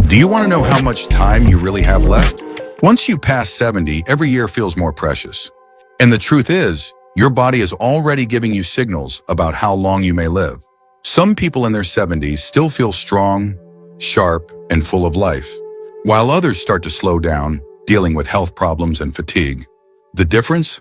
Do you want to know how much time you really have left? Once you pass 70, every year feels more precious. And the truth is, your body is already giving you signals about how long you may live. Some people in their 70s still feel strong, sharp, and full of life, while others start to slow down, dealing with health problems and fatigue. The difference?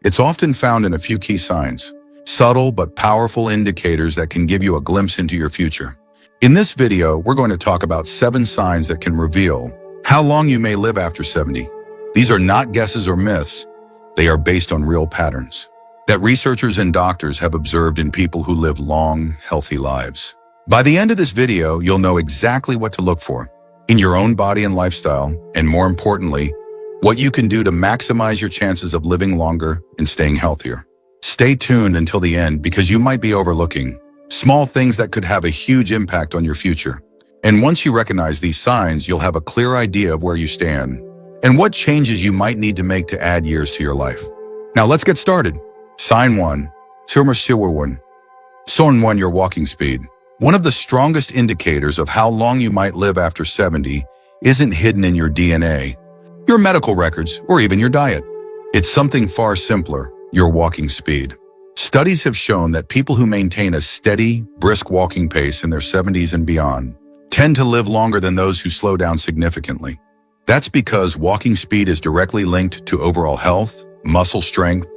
It's often found in a few key signs, subtle but powerful indicators that can give you a glimpse into your future. In this video, we're going to talk about 7 signs that can reveal how long you may live after 70. These are not guesses or myths. They are based on real patterns that researchers and doctors have observed in people who live long, healthy lives. By the end of this video, you'll know exactly what to look for in your own body and lifestyle, and more importantly, what you can do to maximize your chances of living longer and staying healthier. Stay tuned until the end because you might be overlooking small things that could have a huge impact on your future. And once you recognize these signs, you'll have a clear idea of where you stand and what changes you might need to make to add years to your life. Now let's get started. Sign 1. Sign 1, your walking speed. One of the strongest indicators of how long you might live after 70 isn't hidden in your DNA, your medical records, or even your diet. It's something far simpler, your walking speed. Studies have shown that people who maintain a steady, brisk walking pace in their 70s and beyond tend to live longer than those who slow down significantly. That's because walking speed is directly linked to overall health, muscle strength,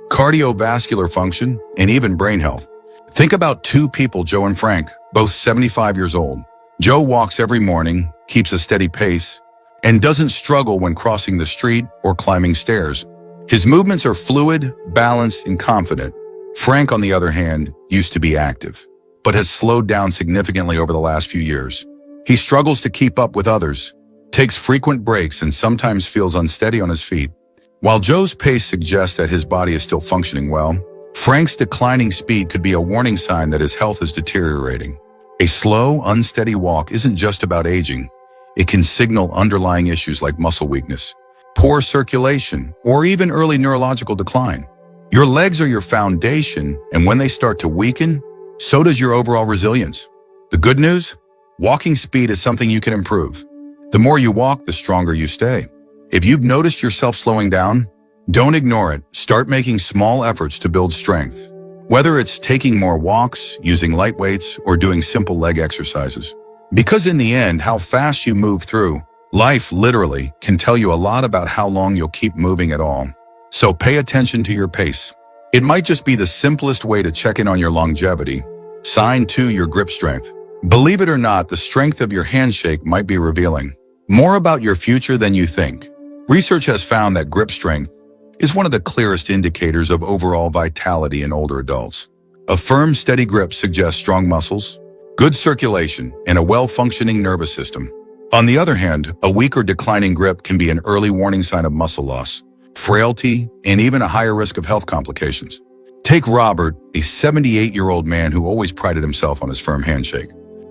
cardiovascular function, and even brain health. Think about 2 people, Joe and Frank, both 75 years old. Joe walks every morning, keeps a steady pace, and doesn't struggle when crossing the street or climbing stairs. His movements are fluid, balanced, and confident. Frank, on the other hand, used to be active, but has slowed down significantly over the last few years. He struggles to keep up with others, takes frequent breaks, and sometimes feels unsteady on his feet. While Joe's pace suggests that his body is still functioning well, Frank's declining speed could be a warning sign that his health is deteriorating. A slow, unsteady walk isn't just about aging. It can signal underlying issues like muscle weakness, poor circulation, or even early neurological decline. Your legs are your foundation, and when they start to weaken, so does your overall resilience. The good news? Walking speed is something you can improve. The more you walk, the stronger you stay. If you've noticed yourself slowing down, don't ignore it. Start making small efforts to build strength. Whether it's taking more walks, using light weights, or doing simple leg exercises. Because in the end, how fast you move through life literally can tell you a lot about how long you'll keep moving at all. So pay attention to your pace. It might just be the simplest way to check in on your longevity. Sign 2, your grip strength. Believe it or not, the strength of your handshake might be revealing more about your future than you think. Research has found that grip strength is one of the clearest indicators of overall vitality in older adults. A firm, steady grip suggests strong muscles, good circulation, and a well-functioning nervous system. On the other hand, a weak or declining grip can be an early warning sign of muscle loss, frailty, and even a higher risk of health complications. Take Robert, a 78-year-old man who always prided himself on his firm handshake.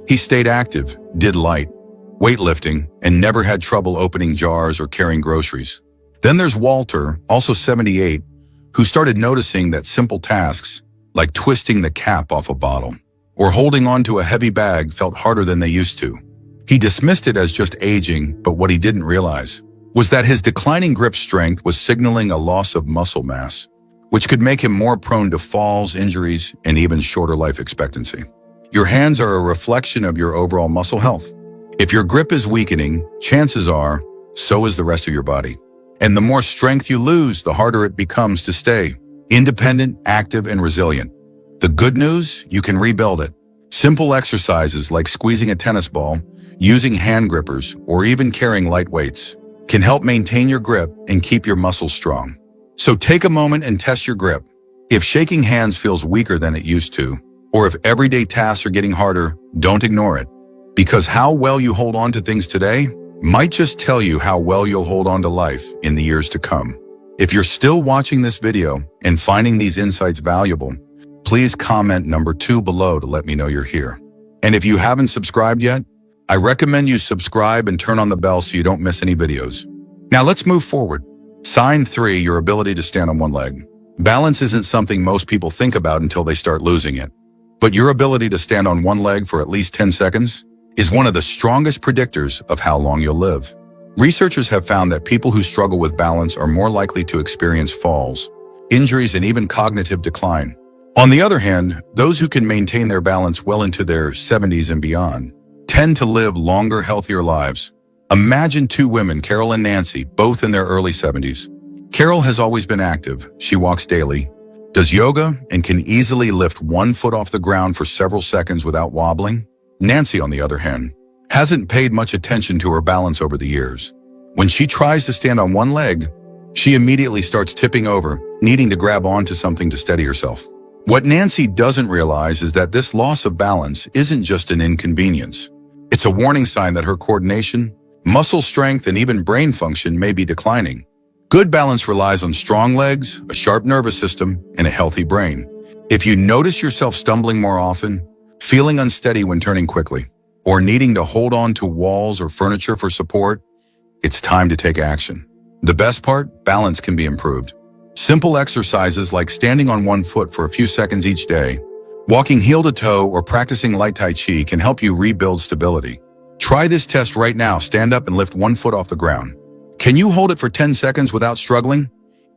He stayed active, did light weightlifting, and never had trouble opening jars or carrying groceries. Then there's Walter, also 78, who started noticing that simple tasks, like twisting the cap off a bottle or holding onto a heavy bag, felt harder than they used to. He dismissed it as just aging, but what he didn't realize was that his declining grip strength was signaling a loss of muscle mass, which could make him more prone to falls, injuries, and even shorter life expectancy. Your hands are a reflection of your overall muscle health. If your grip is weakening, chances are, so is the rest of your body. And the more strength you lose, the harder it becomes to stay independent, active, and resilient. The good news? You can rebuild it. Simple exercises like squeezing a tennis ball, using hand grippers, or even carrying light weights can help maintain your grip and keep your muscles strong. So take a moment and test your grip. If shaking hands feels weaker than it used to, or if everyday tasks are getting harder, don't ignore it. Because how well you hold on to things today might just tell you how well you'll hold on to life in the years to come. If you're still watching this video and finding these insights valuable, please comment number 2 below to let me know you're here. And if you haven't subscribed yet, I recommend you subscribe and turn on the bell so you don't miss any videos. Now let's move forward. Sign 3, your ability to stand on one leg. Balance isn't something most people think about until they start losing it. But your ability to stand on one leg for at least 10 seconds is one of the strongest predictors of how long you'll live. Researchers have found that people who struggle with balance are more likely to experience falls, injuries, and even cognitive decline. On the other hand, those who can maintain their balance well into their 70s and beyond tend to live longer, healthier lives. Imagine two women, Carol and Nancy, both in their early 70s. Carol has always been active. She walks daily, does yoga, and can easily lift one foot off the ground for several seconds without wobbling. Nancy, on the other hand, hasn't paid much attention to her balance over the years. When she tries to stand on one leg, she immediately starts tipping over, needing to grab onto something to steady herself. What Nancy doesn't realize is that this loss of balance isn't just an inconvenience. It's a warning sign that her coordination, muscle strength, and even brain function may be declining. Good balance relies on strong legs, a sharp nervous system, and a healthy brain. If you notice yourself stumbling more often, feeling unsteady when turning quickly, or needing to hold on to walls or furniture for support, it's time to take action. The best part, balance can be improved. Simple exercises like standing on one foot for a few seconds each day, walking heel to toe, or practicing light Tai Chi can help you rebuild stability. Try this test right now. Stand up and lift one foot off the ground. Can you hold it for 10 seconds without struggling?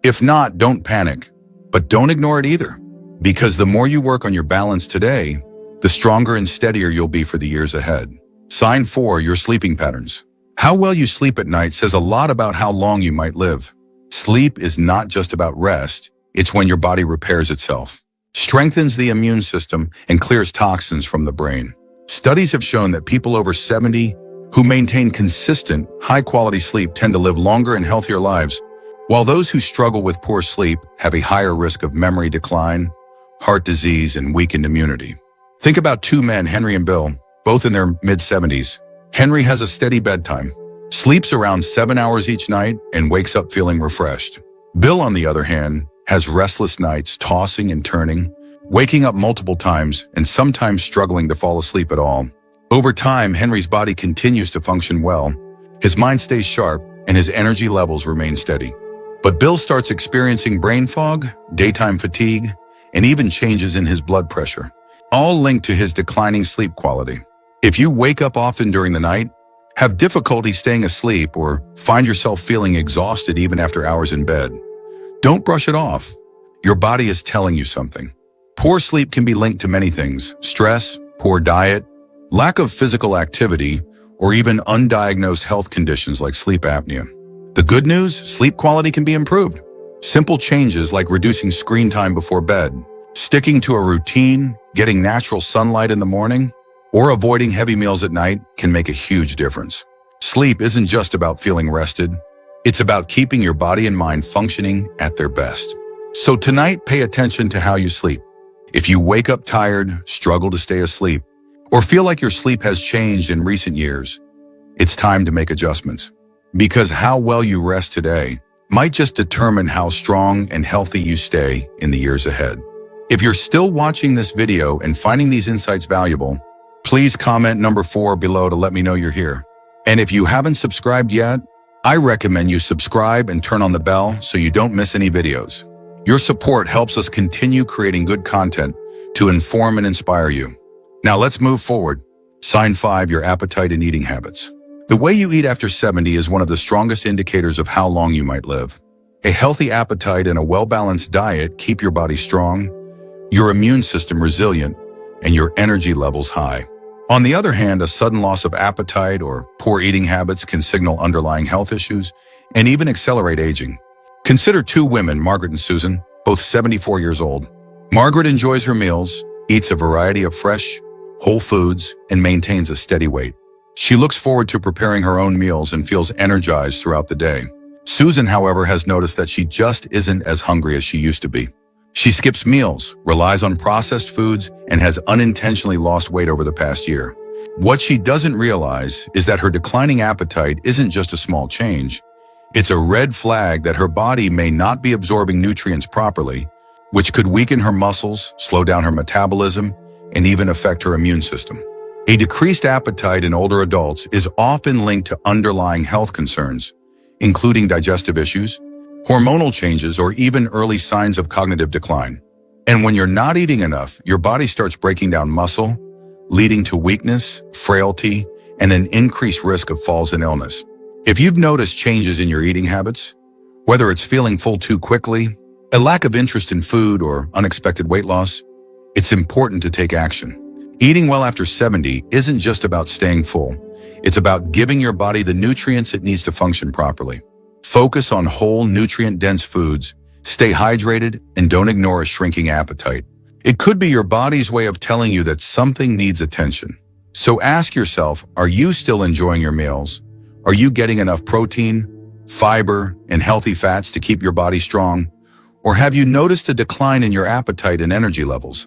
If not, don't panic, but don't ignore it either. Because the more you work on your balance today, the stronger and steadier you'll be for the years ahead. Sign 4, your sleeping patterns. How well you sleep at night says a lot about how long you might live. Sleep is not just about rest, it's when your body repairs itself, strengthens the immune system, and clears toxins from the brain. Studies have shown that people over 70 who maintain consistent, high-quality sleep tend to live longer and healthier lives, while those who struggle with poor sleep have a higher risk of memory decline, heart disease, and weakened immunity. Think about two men, Henry and Bill, both in their mid-70s. Henry has a steady bedtime, sleeps around 7 hours each night, and wakes up feeling refreshed. Bill, on the other hand, has restless nights, tossing and turning, waking up multiple times, and sometimes struggling to fall asleep at all. Over time, Henry's body continues to function well, his mind stays sharp, and his energy levels remain steady. But Bill starts experiencing brain fog, daytime fatigue, and even changes in his blood pressure, all linked to his declining sleep quality. If you wake up often during the night, have difficulty staying asleep, or find yourself feeling exhausted even after hours in bed, don't brush it off. Your body is telling you something. Poor sleep can be linked to many things: stress, poor diet, lack of physical activity, or even undiagnosed health conditions like sleep apnea. The good news, sleep quality can be improved. Simple changes like reducing screen time before bed, sticking to a routine, getting natural sunlight in the morning, or avoiding heavy meals at night can make a huge difference. Sleep isn't just about feeling rested. It's about keeping your body and mind functioning at their best. So tonight, pay attention to how you sleep. If you wake up tired, struggle to stay asleep, or feel like your sleep has changed in recent years, it's time to make adjustments. Because how well you rest today might just determine how strong and healthy you stay in the years ahead. If you're still watching this video and finding these insights valuable, please comment number 4 below to let me know you're here. And if you haven't subscribed yet, I recommend you subscribe and turn on the bell so you don't miss any videos. Your support helps us continue creating good content to inform and inspire you. Now let's move forward. Sign 5, your appetite and eating habits. The way you eat after 70 is one of the strongest indicators of how long you might live. A healthy appetite and a well-balanced diet keep your body strong, your immune system resilient, and your energy levels high. On the other hand, a sudden loss of appetite or poor eating habits can signal underlying health issues and even accelerate aging. Consider two women, Margaret and Susan, both 74 years old. Margaret enjoys her meals, eats a variety of fresh, whole foods, and maintains a steady weight. She looks forward to preparing her own meals and feels energized throughout the day. Susan, however, has noticed that she just isn't as hungry as she used to be. She skips meals, relies on processed foods, and has unintentionally lost weight over the past year. What she doesn't realize is that her declining appetite isn't just a small change. It's a red flag that her body may not be absorbing nutrients properly, which could weaken her muscles, slow down her metabolism, and even affect her immune system. A decreased appetite in older adults is often linked to underlying health concerns, including digestive issues, hormonal changes, or even early signs of cognitive decline. And when you're not eating enough, your body starts breaking down muscle, leading to weakness, frailty, and an increased risk of falls and illness. If you've noticed changes in your eating habits, whether it's feeling full too quickly, a lack of interest in food, or unexpected weight loss, it's important to take action. Eating well after 70 isn't just about staying full. It's about giving your body the nutrients it needs to function properly. Focus on whole, nutrient-dense foods, stay hydrated, and don't ignore a shrinking appetite. It could be your body's way of telling you that something needs attention. So ask yourself, are you still enjoying your meals? Are you getting enough protein, fiber, and healthy fats to keep your body strong? Or have you noticed a decline in your appetite and energy levels?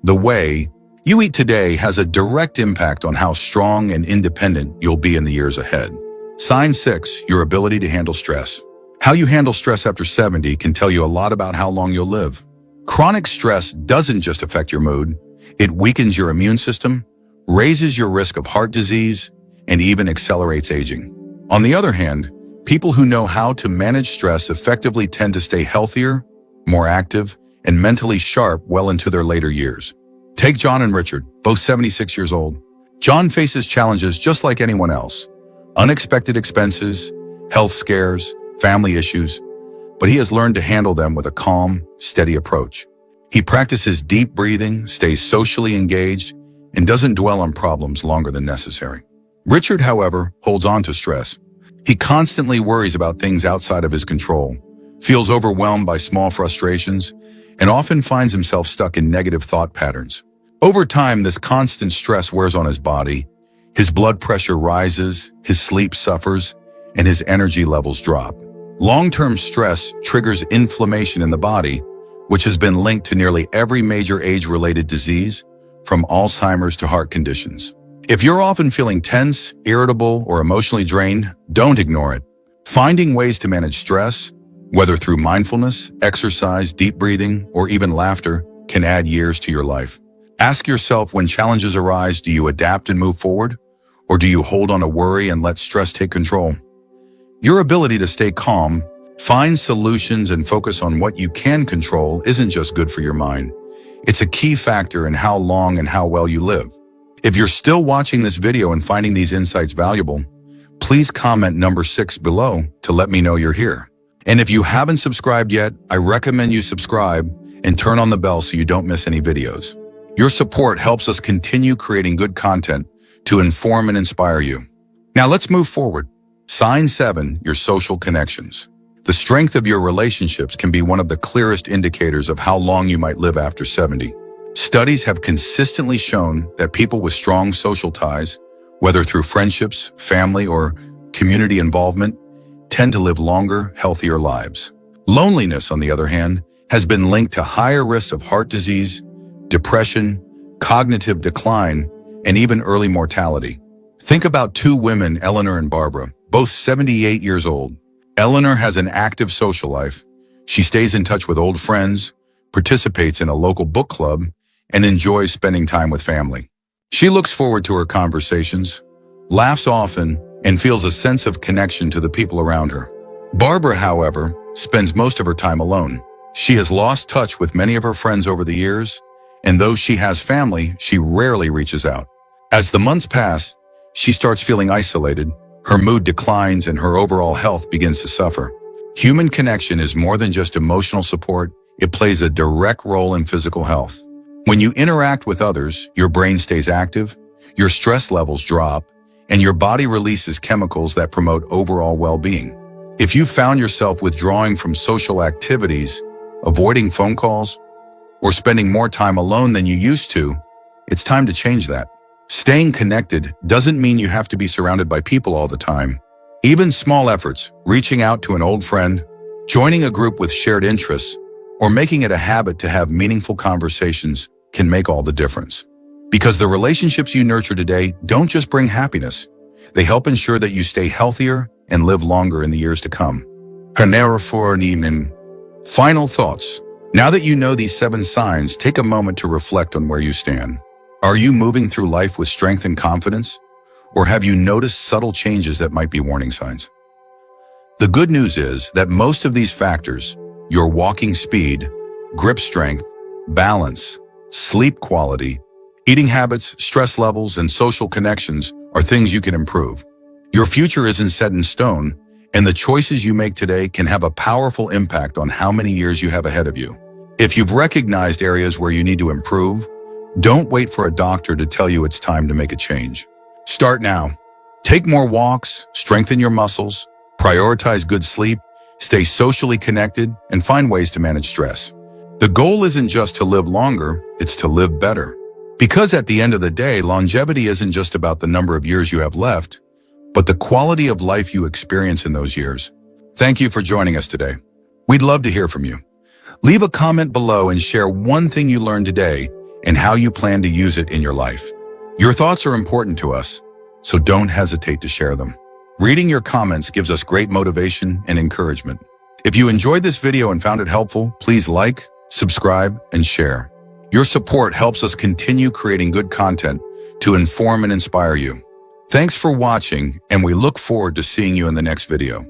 The way you eat today has a direct impact on how strong and independent you'll be in the years ahead. Sign 6, your ability to handle stress. How you handle stress after 70 can tell you a lot about how long you'll live. Chronic stress doesn't just affect your mood, it weakens your immune system, raises your risk of heart disease, and even accelerates aging. On the other hand, people who know how to manage stress effectively tend to stay healthier, more active, and mentally sharp well into their later years. Take John and Richard, both 76 years old. John faces challenges just like anyone else. Unexpected expenses, health scares, family issues, but he has learned to handle them with a calm, steady approach. He practices deep breathing, stays socially engaged, and doesn't dwell on problems longer than necessary. Richard, however, holds on to stress. He constantly worries about things outside of his control, feels overwhelmed by small frustrations, and often finds himself stuck in negative thought patterns. Over time, this constant stress wears on his body. His blood pressure rises, his sleep suffers, and his energy levels drop. Long-term stress triggers inflammation in the body, which has been linked to nearly every major age-related disease, from Alzheimer's to heart conditions. If you're often feeling tense, irritable, or emotionally drained, don't ignore it. Finding ways to manage stress, whether through mindfulness, exercise, deep breathing, or even laughter, can add years to your life. Ask yourself, when challenges arise, do you adapt and move forward? Or do you hold on to worry and let stress take control? Your ability to stay calm, find solutions, and focus on what you can control isn't just good for your mind. It's a key factor in how long and how well you live. If you're still watching this video and finding these insights valuable, please comment number 6 below to let me know you're here. And if you haven't subscribed yet, I recommend you subscribe and turn on the bell so you don't miss any videos. Your support helps us continue creating good content to inform and inspire you. Now let's move forward. Sign 7, your social connections. The strength of your relationships can be one of the clearest indicators of how long you might live after 70. Studies have consistently shown that people with strong social ties, whether through friendships, family, or community involvement, tend to live longer, healthier lives. Loneliness, on the other hand, has been linked to higher risks of heart disease, depression, cognitive decline, and even early mortality. Think about 2 women, Eleanor and Barbara, both 78 years old. Eleanor has an active social life. She stays in touch with old friends, participates in a local book club, and enjoys spending time with family. She looks forward to her conversations, laughs often, and feels a sense of connection to the people around her. Barbara, however, spends most of her time alone. She has lost touch with many of her friends over the years, and though she has family, she rarely reaches out. As the months pass, she starts feeling isolated, her mood declines, and her overall health begins to suffer. Human connection is more than just emotional support. It plays a direct role in physical health. When you interact with others, your brain stays active, your stress levels drop, and your body releases chemicals that promote overall well-being. If you found yourself withdrawing from social activities, avoiding phone calls, or spending more time alone than you used to, it's time to change that. Staying connected doesn't mean you have to be surrounded by people all the time. Even small efforts, reaching out to an old friend, joining a group with shared interests, or making it a habit to have meaningful conversations can make all the difference. Because the relationships you nurture today don't just bring happiness, they help ensure that you stay healthier and live longer in the years to come. Final thoughts. Now that you know these 7 signs, take a moment to reflect on where you stand. Are you moving through life with strength and confidence? Or have you noticed subtle changes that might be warning signs? The good news is that most of these factors, your walking speed, grip strength, balance, sleep quality, Eating habits, stress levels, and social connections are things you can improve. Your future isn't set in stone, and the choices you make today can have a powerful impact on how many years you have ahead of you. If you've recognized areas where you need to improve, don't wait for a doctor to tell you it's time to make a change. Start now. Take more walks, strengthen your muscles, prioritize good sleep, stay socially connected, and find ways to manage stress. The goal isn't just to live longer, it's to live better. Because at the end of the day, longevity isn't just about the number of years you have left, but the quality of life you experience in those years. Thank you for joining us today. We'd love to hear from you. Leave a comment below and share one thing you learned today and how you plan to use it in your life. Your thoughts are important to us, so don't hesitate to share them. Reading your comments gives us great motivation and encouragement. If you enjoyed this video and found it helpful, please like, subscribe, and share. Your support helps us continue creating good content to inform and inspire you. Thanks for watching, and we look forward to seeing you in the next video.